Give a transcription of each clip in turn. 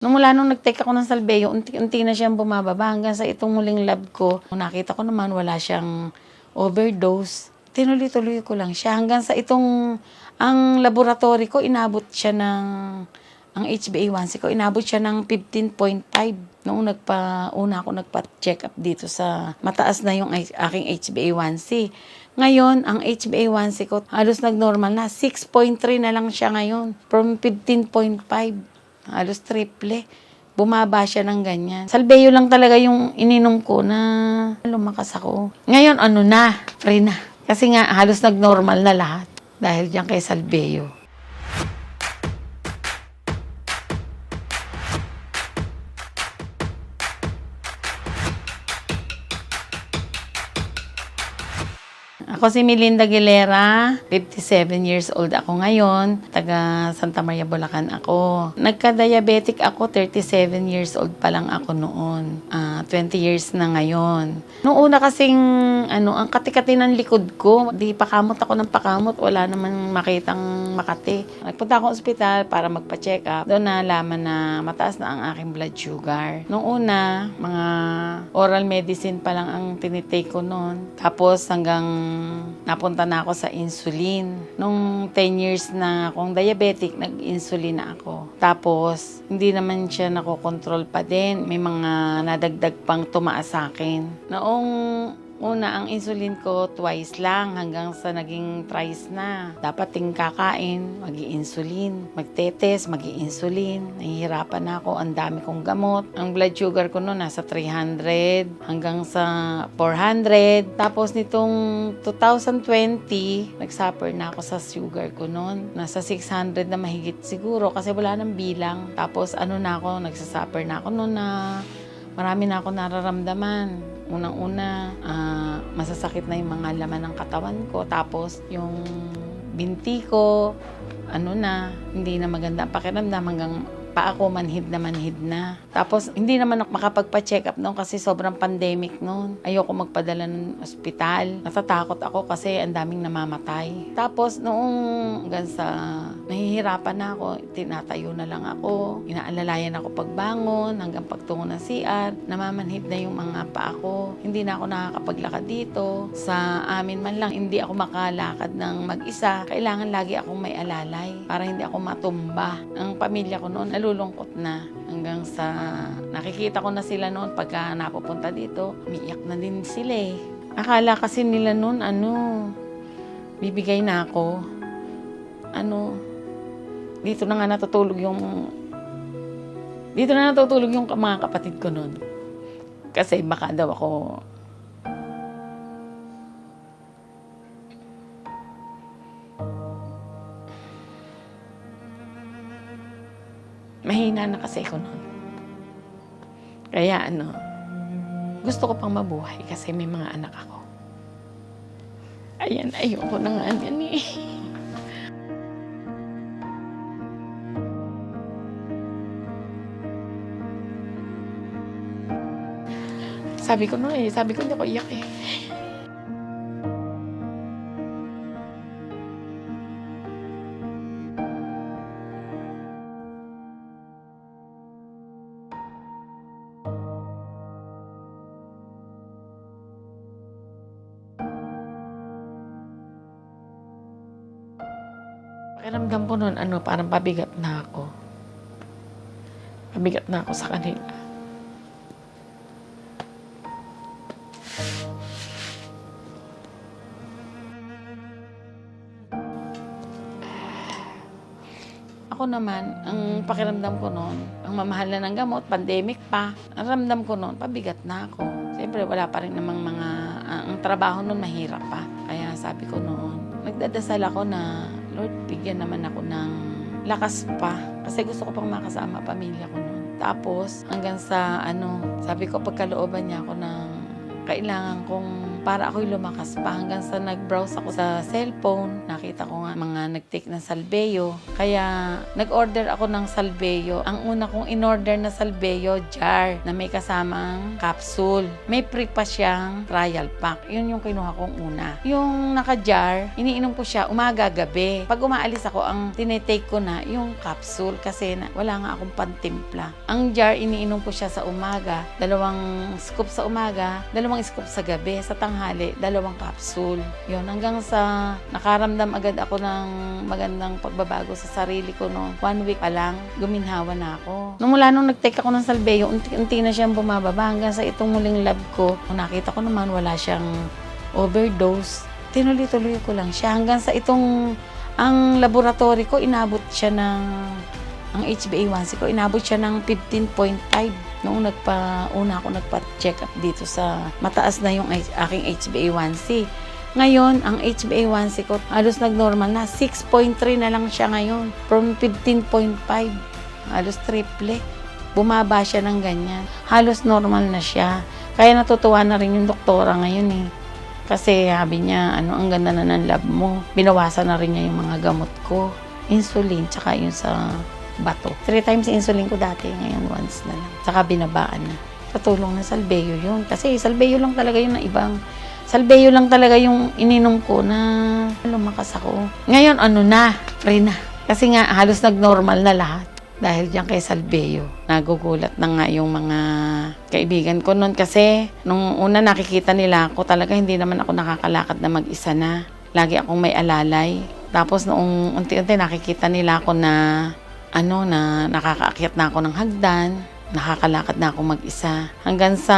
Mula nung nag-take ako ng Salbeo, unti-unti na siyang bumababa hanggang sa itong huling lab ko. Nakita ko naman wala siyang overdose. Tinuloy-tuloy ko lang siya hanggang sa ang laboratory ko, inabot siya ang HbA1c ko, inabot siya ng 15.5. Noong una ako nagpa-check up dito sa mataas na yung aking HbA1c. Ngayon, ang HbA1c ko halos nag-normal na. 6.3 na lang siya ngayon from 15.5. Halos triple. Bumaba siya ng ganyan. Salbeo lang talaga yung ininom ko na lumakas ako. Ngayon, free na. Kasi nga, halos nag-normal na lahat. Dahil diyan kay Salbeo. Ako si Melinda Aguilera, 57 years old ako ngayon. Taga Santa Maria, Bulacan ako. Nagka-diabetic ako, 37 years old pa lang ako noon. 20 years na ngayon. Noong una kasing, ang kati-kati ng likod ko, di pakamot ako ng pakamot, wala namang makitang makati. Nagpunta ako sa ospital para magpa-check up. Doon nalaman na mataas na ang aking blood sugar. Noong una, mga oral medicine pa lang ang tinitake ko noon. Tapos hanggang napunta na ako sa insulin. Nung 10 years na akong diabetic, nag-insulin na ako. Tapos, hindi naman siya nakokontrol pa din. May mga nadagdag pang tumaas sa akin. Noong una, ang insulin ko twice lang hanggang sa naging thrice na. Dapat ting kakain, mag-i-insulin. Magtetes, mag-i-insulin. Nahihirapan na ako. Ang dami kong gamot. Ang blood sugar ko noon nasa 300 hanggang sa 400. Tapos nitong 2020, nag-suffer na ako sa sugar ko noon. Nasa 600 na mahigit siguro kasi wala nang bilang. Tapos nagsasuffer na ako noon na marami na ako nararamdaman. Unang-una, masasakit na yung mga laman ng katawan ko. Tapos, yung binti ko, hindi na maganda ang pakiramdam hanggang pa ako manhid na. Tapos, hindi naman ako makapagpa-check up noon kasi sobrang pandemic noon. Ayoko magpadala ng ospital. Natatakot ako kasi ang daming namamatay. Tapos, hanggang sa nahihirapan na ako, tinatayo na lang ako. Inaalalayan ako pagbangon hanggang pagtungo ng CR. Namamanhid na yung mga paa ko. Hindi na ako nakakapaglakad dito. Sa amin man lang, hindi ako makalakad ng mag-isa. Kailangan lagi akong may alalay para hindi ako matumba. Ang pamilya ko noon, nalulungkot na hanggang sa nakikita ko na sila noon pagka napupunta dito, umiiyak na din sila eh. Akala kasi nila noon, bibigay na ako. Dito na natutulog yung mga kapatid ko noon. Kasi baka daw ako mahina na kasi ako noon. Kaya gusto ko pang mabuhay kasi may mga anak ako. Ayan, ayoko na nga yan eh. Sabi ko hindi ako iyak eh. Pakiramdam ko noon, parang pabigat na ako. Pabigat na ako sa kanila. Ako naman, ang pakiramdam ko noon, ang mamahal na ng gamot, pandemic pa. Ang ramdam ko noon, pabigat na ako. Siyempre, wala pa rin namang ang trabaho noon mahirap pa. Kaya sabi ko noon, nagdadasal ako na, Lord, bigyan naman ako ng lakas pa. Kasi gusto ko pang makasama pamilya ko noon. Tapos, hanggang sa sabi ko, pagkalooban niya ako ng kailangan kong para ako'y lumakas pa hanggang sa nag-browse ako sa cellphone. Nakita ko nga mga nag-take ng Salbeo. Kaya nag-order ako ng Salbeo. Ang una kong in-order na Salbeo, jar na may kasamang capsule. May free pa siyang trial pack. Yun yung kinuha kong una. Yung naka-jar, iniinom ko siya umaga-gabi. Pag umaalis ako, ang tinetake ko na yung capsule kasi wala nga akong pantimpla. Ang jar, iniinom ko siya sa umaga. 2 scoop sa umaga, 2 scoop sa gabi. Sa tanghali, 2 capsule. Yun, hanggang sa nakaramdam agad ako ng magandang pagbabago sa sarili ko no. 1 week pa lang, guminhawa na ako. Mula nung nag-take ako ng Salbeo, unti-unti na siyang bumababa hanggang sa itong muling lab ko. Nakita ko naman wala siyang overdose. Tinuloy-tuloy ko lang siya hanggang sa itong ang laboratory ko, inabot siya ng ang HbA1c ko, inabot siya ng 15.5. Noong una ako nagpa-check up dito sa mataas na yung aking HbA1c. Ngayon, ang HbA1c ko halos nag-normal na. 6.3 na lang siya ngayon. From 15.5. Halos triple. Bumaba siya ng ganyan. Halos normal na siya. Kaya natutuwa na rin yung doktora ngayon eh. Kasi sabi niya, ang ganda na ng lab mo. Binawasan na rin niya yung mga gamot ko. Insulin, tsaka yun sa bato. 3 times insulin ko dati, ngayon once na lang. Saka binabaan na. Sa tulong ng Salbeo yun. Kasi Salbeo lang talaga yun ng ibang. Salbeo lang talaga yung ininom ko na lumakas ako. Ngayon free na. Kasi nga halos nag-normal na lahat. Dahil diyan kay Salbeo. Nagugulat na nga yung mga kaibigan ko noon kasi nung una nakikita nila ako talaga hindi naman ako nakakalakad na mag-isa na. Lagi akong may alalay. Tapos noong unti-unti nakikita nila ako na na nakakaakyat na ako ng hagdan, nakakalakad na ako mag-isa. Hanggang sa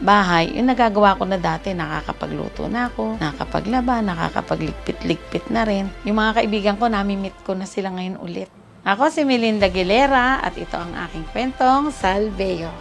bahay, yung nagagawa ko na dati, nakakapagluto na ako, nakakapaglaba, nakakapagligpit-ligpit na rin. Yung mga kaibigan ko, nami-meet ko na sila ngayon ulit. Ako si Melinda Aguilera at ito ang aking kwentong Salbeo.